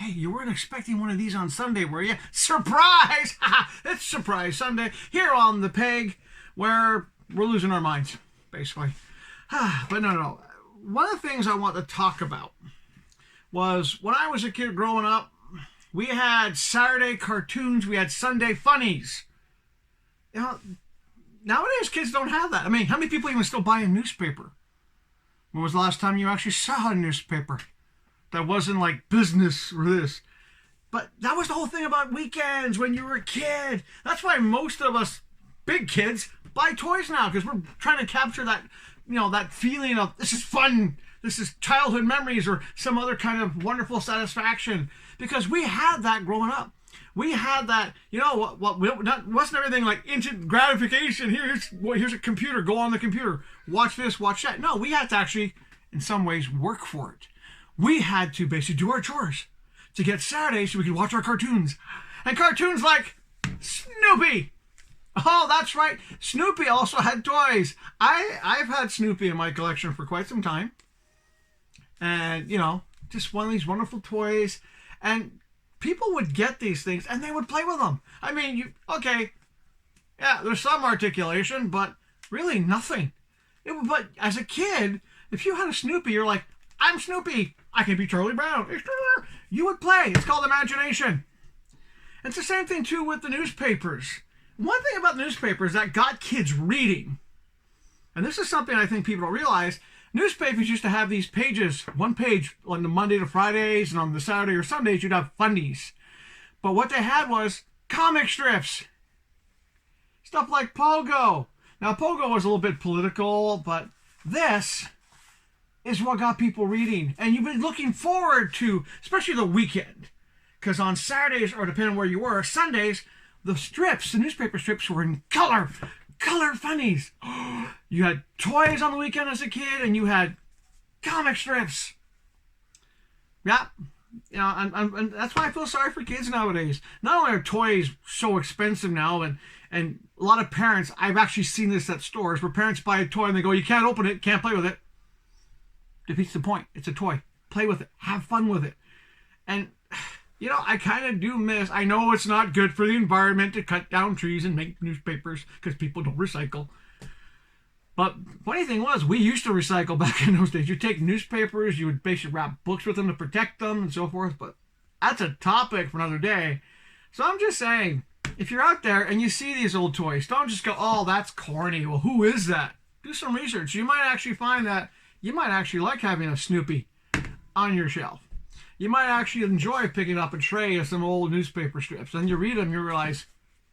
Hey, you weren't expecting one of these on Sunday, were you? Surprise! It's Surprise Sunday here on the peg, where we're losing our minds, basically. But no. One of the things I want to talk about was when I was a kid growing up, we had Saturday cartoons, we had Sunday funnies. You know, nowadays kids don't have that. I mean, how many people even still buy a newspaper? When was the last time you actually saw a newspaper that wasn't like business or this? But that was the whole thing about weekends when you were a kid. That's why most of us big kids buy toys now, because we're trying to capture that, that feeling of this is fun, this is childhood memories, or some other kind of wonderful satisfaction. Because we had that growing up. We had that, wasn't everything like instant gratification. Here's a computer, go on the computer, watch this, watch that. No, we had to actually, in some ways, work for it. We had to basically do our chores to get Saturday so we could watch our cartoons. And cartoons like Snoopy. Oh, that's right. Snoopy also had toys. I've had Snoopy in my collection for quite some time. And, just one of these wonderful toys. And people would get these things and they would play with them. I mean, there's some articulation, but really nothing. But as a kid, if you had a Snoopy, you're like, I'm Snoopy. I can be Charlie Brown. You would play. It's called imagination. It's the same thing, too, with the newspapers. One thing about newspapers that got kids reading, and this is something I think people don't realize, newspapers used to have these pages, one page on the Monday to Fridays, and on the Saturday or Sundays, you'd have funnies. But what they had was comic strips. Stuff like Pogo. Now, Pogo was a little bit political, but this is what got people reading. And you've been looking forward to, especially the weekend. Because on Saturdays, or depending on where you were, Sundays, the newspaper strips were in color funnies. You had toys on the weekend as a kid, and you had comic strips. Yeah. And that's why I feel sorry for kids nowadays. Not only are toys so expensive now, and a lot of parents, I've actually seen this at stores, where parents buy a toy and they go, you can't open it, can't play with it. Defeats the point. It's a toy. Play with it. Have fun with it. And, I kind of do miss, I know it's not good for the environment to cut down trees and make newspapers because people don't recycle. But funny thing was, we used to recycle back in those days. You take newspapers, you would basically wrap books with them to protect them and so forth. But that's a topic for another day. So I'm just saying, if you're out there and you see these old toys, don't just go, oh, that's corny. Well, who is that? Do some research. You might actually find that you might actually like having a Snoopy on your shelf. You might actually enjoy picking up a tray of some old newspaper strips. And you read them, you realize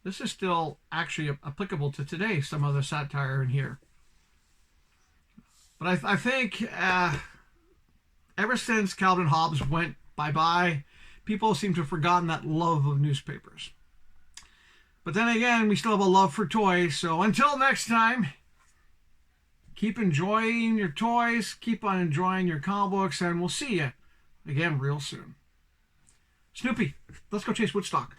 this is still actually applicable to today, some of the satire in here. But I think ever since Calvin Hobbes went bye-bye, people seem to have forgotten that love of newspapers. But then again, we still have a love for toys. So until next time, keep enjoying your toys, keep on enjoying your comic books, and we'll see you again real soon. Snoopy, let's go chase Woodstock.